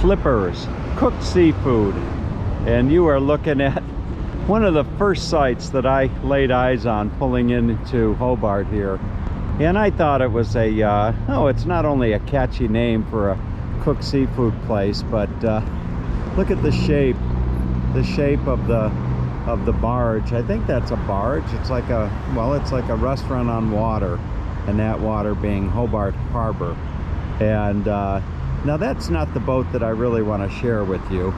Flippers, cooked seafood. And you are looking at one of the first sites that I laid eyes on pulling into Hobart here. And I thought it was a, oh, it's not only a catchy name for a cooked seafood place, but look at the shape of the barge. I think that's a barge. It's like a, well, it's like a restaurant on water, and that water being Hobart Harbor. And now that's not the boat that I really want to share with you,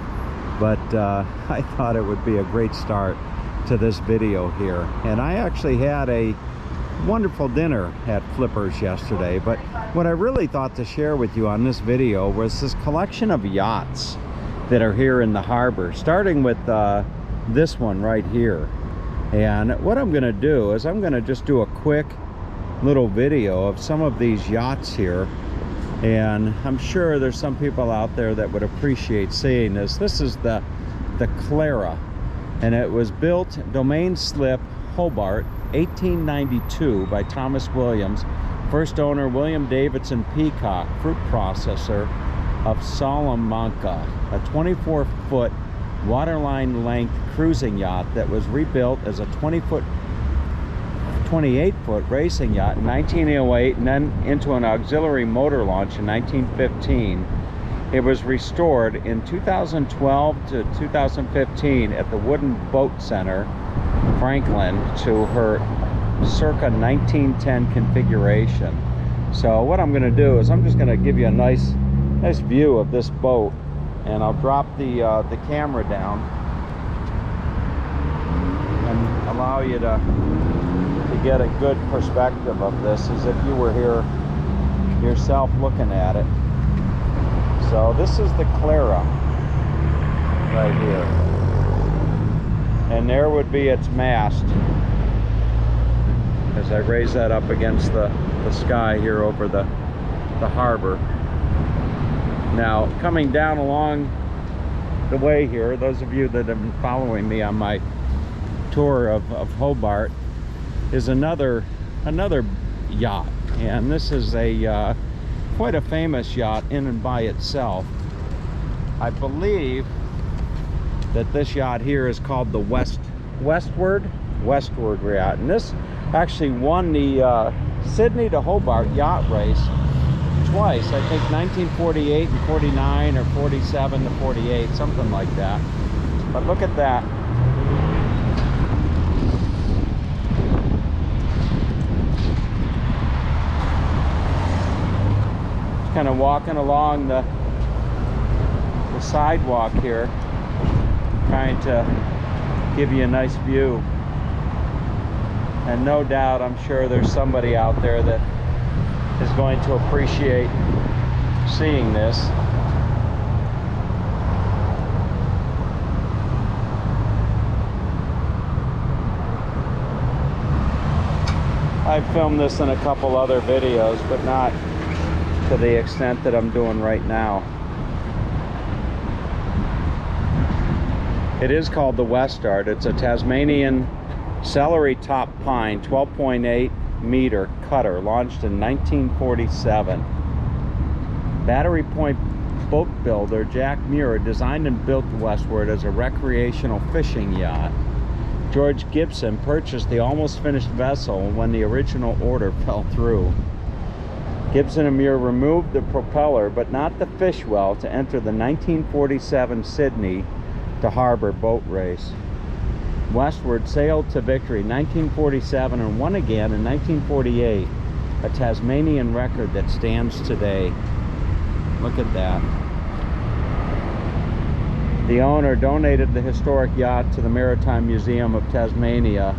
but I thought it would be a great start to this video here. And I actually had a wonderful dinner at Flippers yesterday, but what I really thought to share with you on this video was this collection of yachts that are here in the harbor, starting with this one right here. And what I'm gonna do is I'm gonna just do a quick little video of some of these yachts here, and I'm sure there's some people out there that would appreciate seeing this. This is the Clara, and it was built Domain Slip, Hobart, 1892 by Thomas Williams. First owner William Davidson Peacock, fruit processor of Salamanca. A 24-foot waterline length cruising yacht that was rebuilt as a 28-foot racing yacht in 1908 and then into an auxiliary motor launch in 1915. It was restored in 2012 to 2015 at the Wooden Boat Center, Franklin, to her circa 1910 configuration. So what I'm going to do is I'm just going to give you a nice view of this boat, and I'll drop the camera down and allow you to get a good perspective of this as if you were here yourself looking at it. So this is the Clara right here, and there would be its mast as I raise that up against the sky here over the harbor. Now, coming down along the way here, those of you that have been following me on my tour of Hobart, is another yacht, and this is a quite a famous yacht in and by itself. I believe that this yacht here is called the Westward yacht, and this actually won the Sydney to Hobart yacht race twice. I think 1948 and 49, or 47 to 48, something like that. But look at that. Kind of walking along the sidewalk here, trying to give you a nice view. And no doubt, I'm sure there's somebody out there that is going to appreciate seeing this. I've filmed this in a couple other videos, but not to the extent that I'm doing right now. It is called the Westward. It's a Tasmanian celery top pine 12.8 meter cutter launched in 1947. Battery Point boat builder Jack Muir designed and built the Westward as a recreational fishing yacht. George Gibson purchased the almost finished vessel when the original order fell through. Gibson and Muir removed the propeller but not the fish well to enter the 1947 Sydney to Harbor boat race. Westward sailed to victory in 1947 and won again in 1948, a Tasmanian record that stands today. Look at that. The owner donated the historic yacht to the Maritime Museum of Tasmania,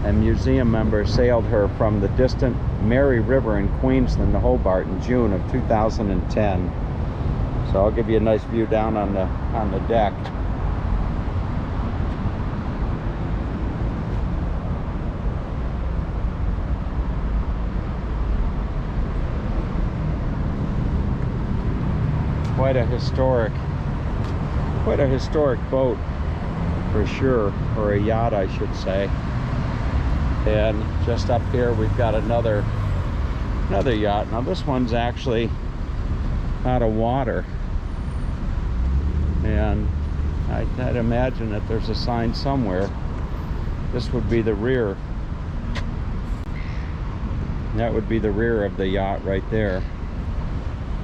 and museum members sailed her from the distant Mary River in Queensland to Hobart in June of 2010. So I'll give you a nice view down on the deck. Quite a historic boat for sure, or a yacht I should say. And just up here we've got another yacht. Now this one's actually out of water. And I'd imagine that there's a sign somewhere. This would be the rear. That would be the rear of the yacht right there.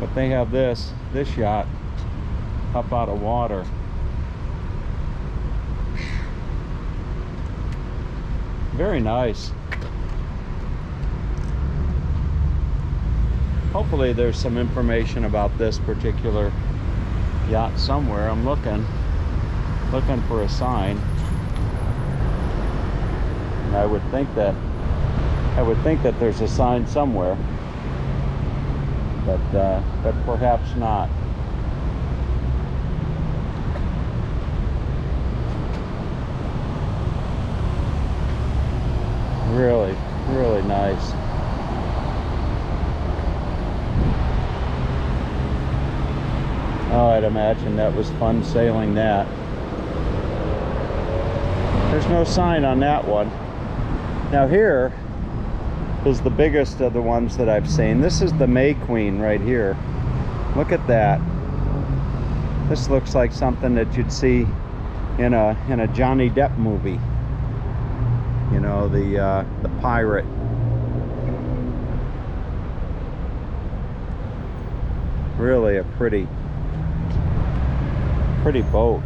But they have this yacht up out of water. Very nice. Hopefully there's some information about this particular yacht somewhere. I'm looking for a sign. And I would think that there's a sign somewhere, but perhaps not. Really, really nice. Oh, I'd imagine that was fun sailing that. There's no sign on that one. Now here is the biggest of the ones that I've seen. This is the May Queen right here. Look at that. This looks like something that you'd see in a Johnny Depp movie. You know, the pirate. Really a pretty boat.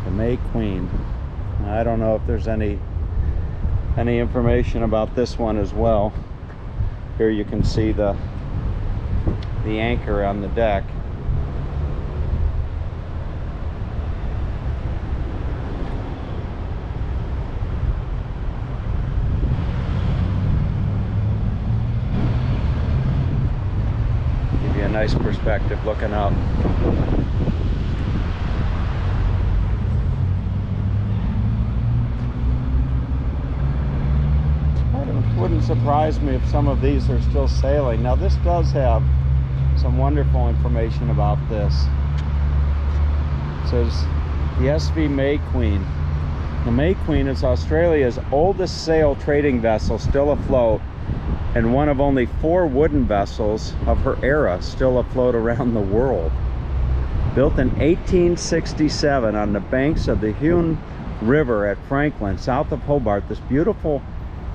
The May Queen. I don't know if there's any information about this one as well. Here you can see the anchor on the deck. Give you a nice perspective looking up. It wouldn't surprise me if some of these are still sailing. Now this does have some wonderful information about this. It says the SV May Queen. The May Queen is Australia's oldest sail trading vessel still afloat, and one of only 4 wooden vessels of her era still afloat around the world. Built in 1867 on the banks of the Huon River at Franklin, south of Hobart, this beautiful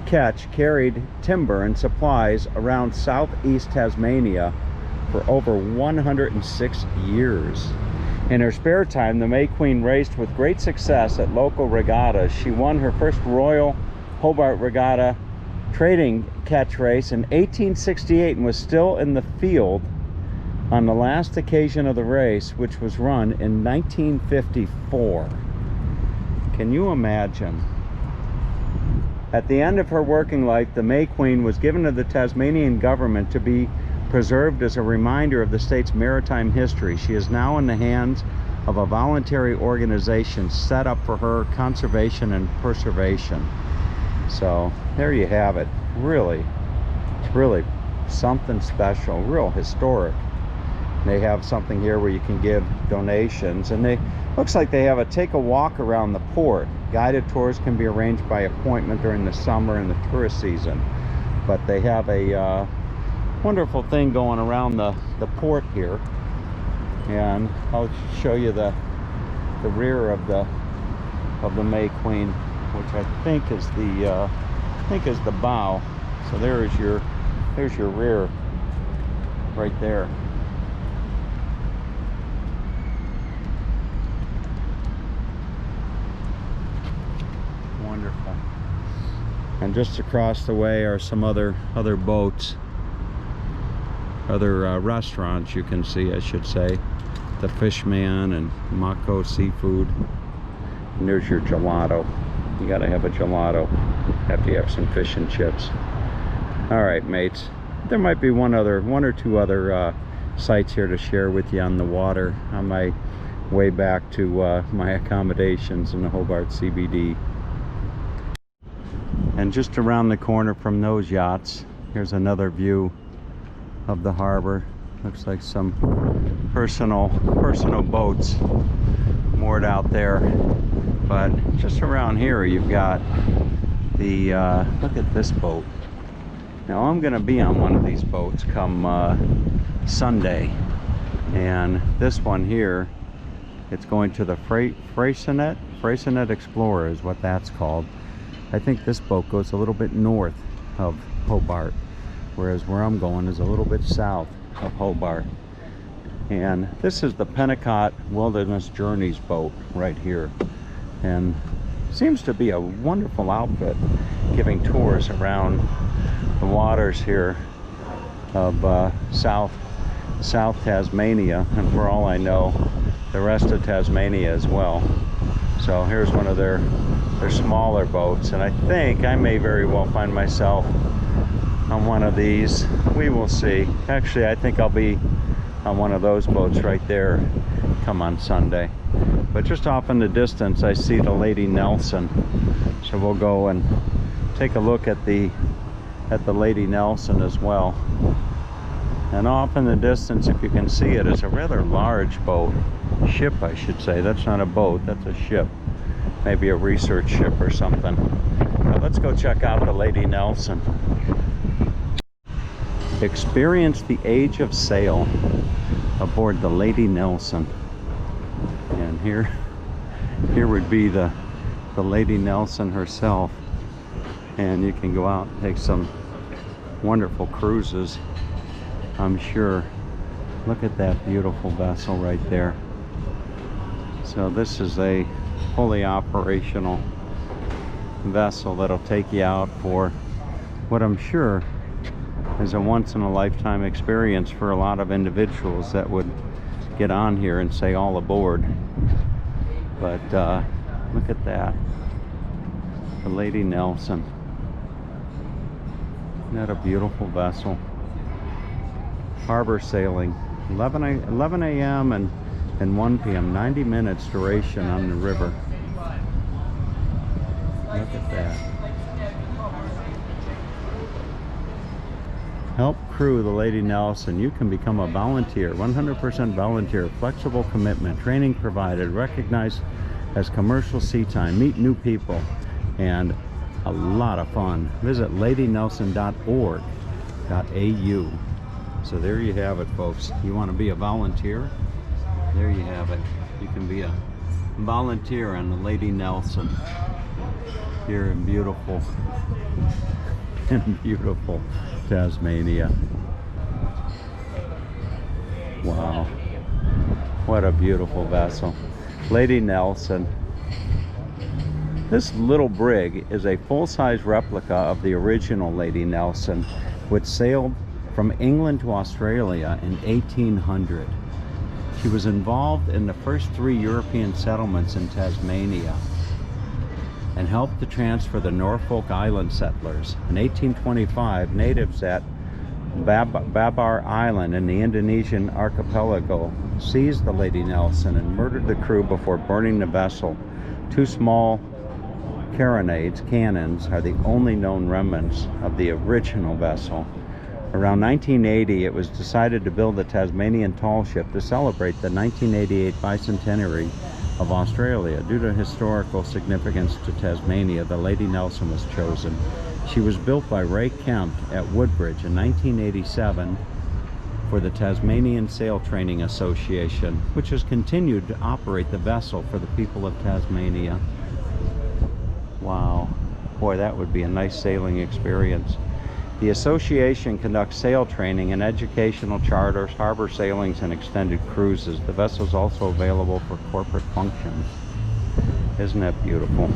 ketch carried timber and supplies around southeast Tasmania for over 106 years. In her spare time, the May Queen raced with great success at local regattas. She won her first Royal Hobart Regatta trading ketch race in 1868 and was still in the field on the last occasion of the race, which was run in 1954. Can you imagine? At the end of her working life, the May Queen was given to the Tasmanian government to be preserved as a reminder of the state's maritime history. She is now in the hands of a voluntary organization set up for her conservation and preservation. So there you have it. Really something special, real historic. They have something here where you can give donations, and they looks like they have a take a walk around the port. Guided tours can be arranged by appointment during the summer and the tourist season, but they have a wonderful thing going around the port here, and I'll show you the rear of the May Queen, which I think is the bow. So there's your rear right there. Wonderful. And just across the way are some other boats, other restaurants you can see, I should say. The Fishman and Mako Seafood. And there's your gelato. You gotta have a gelato after you have some fish and chips. All right, mates. There might be one or two other sites here to share with you on the water on my way back to my accommodations in the Hobart CBD. And just around the corner from those yachts, here's another view of the harbor. Looks like some personal boats moored out there. But just around here you've got the look at this boat. Now I'm going to be on one of these boats come Sunday, and this one here, it's going to the Freycinet Explorer is what that's called. I think this boat goes a little bit north of Hobart, whereas where I'm going is a little bit south of Hobart. And this is the Pentacott Wilderness Journeys boat right here, and seems to be a wonderful outfit, giving tours around the waters here of South Tasmania, and for all I know, the rest of Tasmania as well. So here's one of their smaller boats, and I think I may very well find myself on one of these. We will see. Actually, I think I'll be on one of those boats right there come on Sunday. But just off in the distance I see the Lady Nelson, so we'll go and take a look at the Lady Nelson as well. And off in the distance, if you can see it, is a rather large boat. Ship, I should say. That's not a boat, that's a ship. Maybe a research ship or something. Now let's go check out the Lady Nelson. Experience the age of sail aboard the Lady Nelson. And here would be the Lady Nelson herself. And you can go out and take some wonderful cruises, I'm sure. Look at that beautiful vessel right there. So this is a fully operational vessel that'll take you out for what I'm sure is a once-in-a-lifetime experience for a lot of individuals that would get on here and say all aboard. But look at that, the Lady Nelson. Isn't that a beautiful vessel? Harbor sailing, 11 a.m. and 1 p.m. 90 minutes duration on the river. Look at that. Help crew the Lady Nelson. You can become a volunteer, 100% volunteer, flexible commitment, training provided, recognized as commercial sea time, meet new people, and a lot of fun. Visit ladynelson.org.au. So there you have it, folks. You want to be a volunteer? There you have it. You can be a volunteer on the Lady Nelson here in beautiful Tasmania. Wow, what a beautiful vessel. Lady Nelson. This little brig is a full-size replica of the original Lady Nelson, which sailed from England to Australia in 1800. She was involved in the first 3 European settlements in Tasmania and helped to transfer the Norfolk Island settlers. In 1825, natives at Babar Island in the Indonesian archipelago seized the Lady Nelson and murdered the crew before burning the vessel. 2 small cannons are the only known remnants of the original vessel. Around 1980, it was decided to build a Tasmanian tall ship to celebrate the 1988 bicentenary of Australia. Due to historical significance to Tasmania, the Lady Nelson was chosen. She was built by Ray Kemp at Woodbridge in 1987 for the Tasmanian Sail Training Association, which has continued to operate the vessel for the people of Tasmania. Wow, boy, that would be a nice sailing experience. The association conducts sail training and educational charters, harbor sailings, and extended cruises. The vessel is also available for corporate functions. Isn't that beautiful?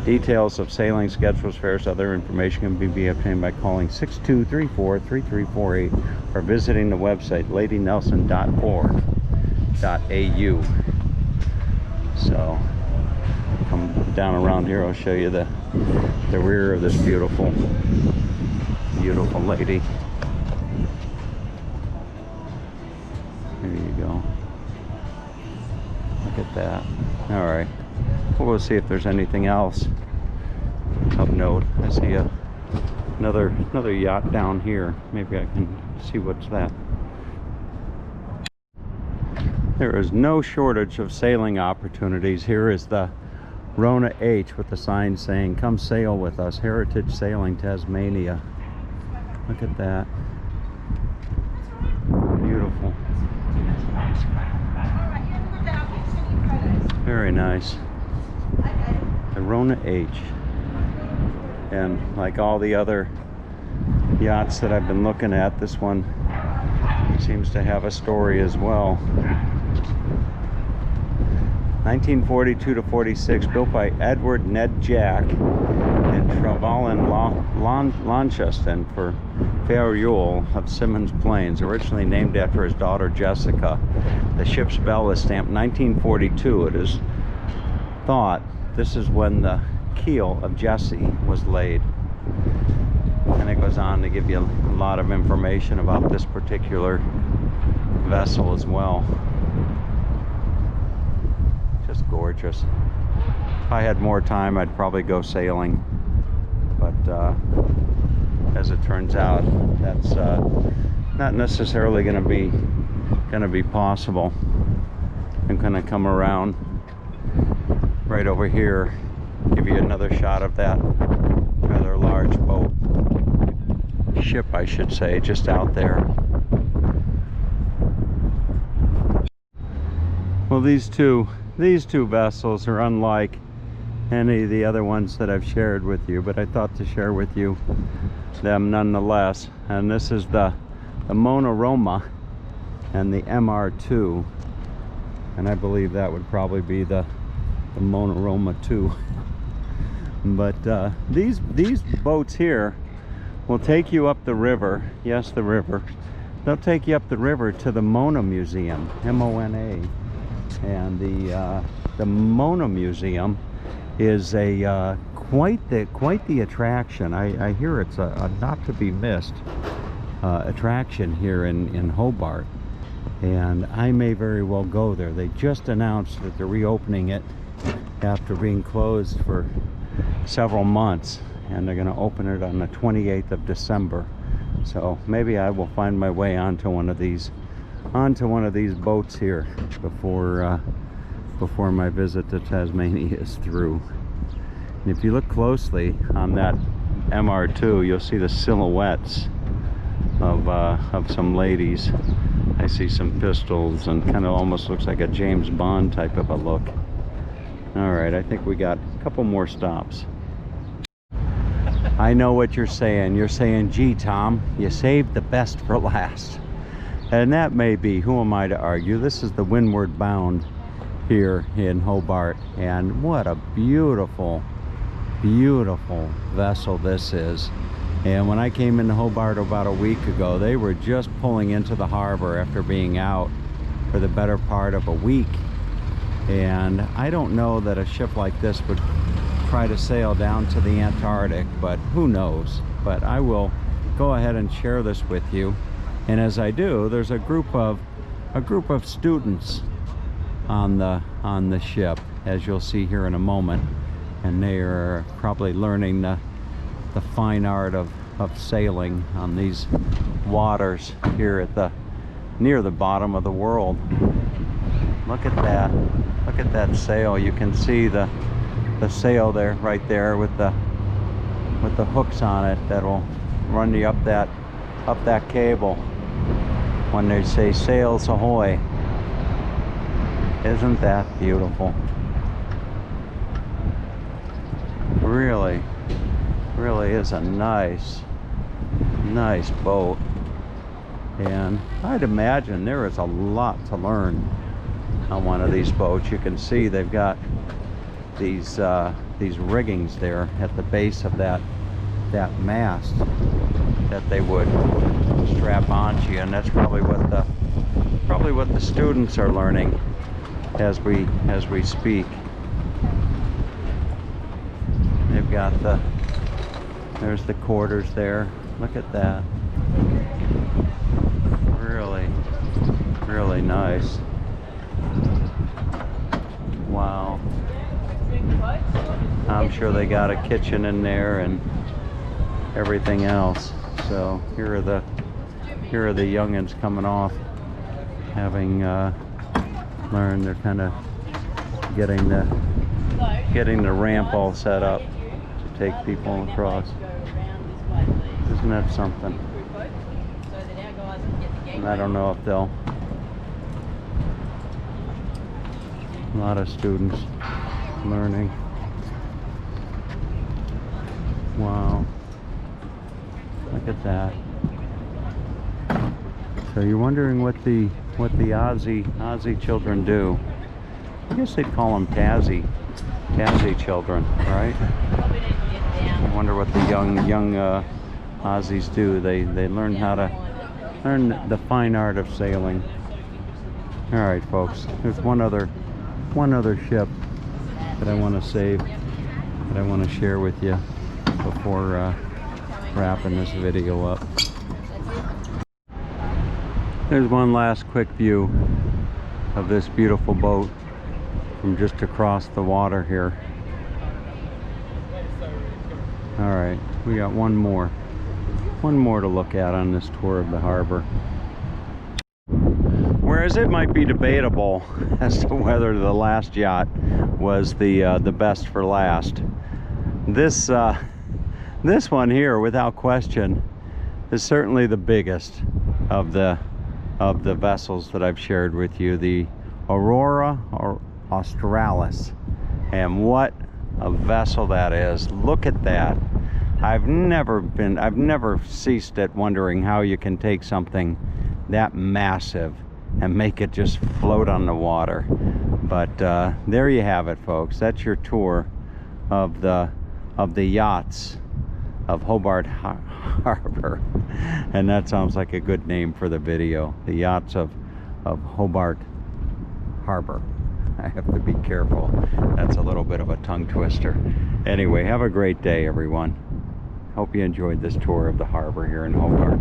Details of sailing schedules, fares, other information can be obtained by calling 6234-3348 or visiting the website ladynelson.org.au. So come down around here, I'll show you the rear of this beautiful lady. There you go. Look at that. All right, we'll see if there's anything else of note. I see another yacht down here. Maybe I can see what's that. There is no shortage of sailing opportunities. Here is the Rona H with the sign saying, "Come sail with us, Heritage Sailing Tasmania." Look at that. Beautiful. Very nice. The Rona H. And like all the other yachts that I've been looking at, this one seems to have a story as well. 1942 to 46, built by Edward Ned Jack in Trevelyan, Launceston for Ferrule of Simmons Plains, originally named after his daughter Jessica. The ship's bell is stamped 1942. It is thought this is when the keel of Jessie was laid. And it goes on to give you a lot of information about this particular vessel as well. Just gorgeous. If I had more time, I'd probably go sailing, but as it turns out, that's not necessarily going to be possible. I'm going to come around right over here, give you another shot of that rather large boat, ship I should say, just out there. Well, these two vessels are unlike any of the other ones that I've shared with you, but I thought to share with you them nonetheless. And this is the Mona Roma and the MR2, and I believe that would probably be the Mona Roma 2. But these boats here will take you up the river. Yes, the river. They'll take you up the river to the Mona Museum, M-O-N-A. And the Mona Museum is a quite the attraction. I hear it's a not to be missed attraction here in Hobart, and I may very well go there. They just announced that they're reopening it after being closed for several months, and they're going to open it on the 28th of December. So maybe I will find my way onto one of these boats here before my visit to Tasmania is through. And if you look closely on that MR2, you'll see the silhouettes of some ladies. I see some pistols and kind of almost looks like a James Bond type of a look. All right, I think we got a couple more stops. I know what you're saying. You're saying, gee, Tom, you saved the best for last. And that may be, who am I to argue? This is the Windward Bound here in Hobart, and what a beautiful, beautiful vessel this is. And when I came into Hobart about a week ago, they were just pulling into the harbor after being out for the better part of a week. And I don't know that a ship like this would try to sail down to the Antarctic, but who knows. But I will go ahead and share this with you. And as I do, there's a group of students on the ship, as you'll see here in a moment, and they are probably learning the fine art of sailing on these waters here at near the bottom of the world. Look at that! Look at that sail. You can see the sail there, right there, with the hooks on it that'll run you up that cable when they say sails ahoy. Isn't that beautiful? Really is a nice boat, and I'd imagine there is a lot to learn on one of these boats. You can see they've got these riggings there at the base of that mast that they would strap onto you, and that's probably what the students are learning as we speak. They've got there's the quarters there. Look at that. Really nice. Wow. I'm sure they got a kitchen in there and everything else. So here are the youngins coming off, having learned. They're kind of getting the getting the ramp all set up to take people across. Isn't that something? And I don't know if they'll... A lot of students learning. Wow. Look at that. So you're wondering what the Aussie children do. I guess they'd call them Tassie children, right? I wonder what the young Aussies do. They learn the fine art of sailing. All right, folks. There's one other ship that I want to save, that I want to share with you before wrapping this video up. There's one last quick view of this beautiful boat from just across the water here. All right, we got one more to look at on this tour of the harbor. Whereas it might be debatable as to whether the last yacht was the best for last, this one here, without question, is certainly the biggest of the vessels that I've shared with you, the Aurora Australis. And what a vessel that is. Look at that. I've never ceased at wondering how you can take something that massive and make it just float on the water. But there you have it, folks. That's your tour of the yachts of Hobart Harbor. And that sounds like a good name for the video. The yachts of Hobart Harbor. I have to be careful. That's a little bit of a tongue twister. Anyway, have a great day, everyone. Hope you enjoyed this tour of the harbor here in Hobart.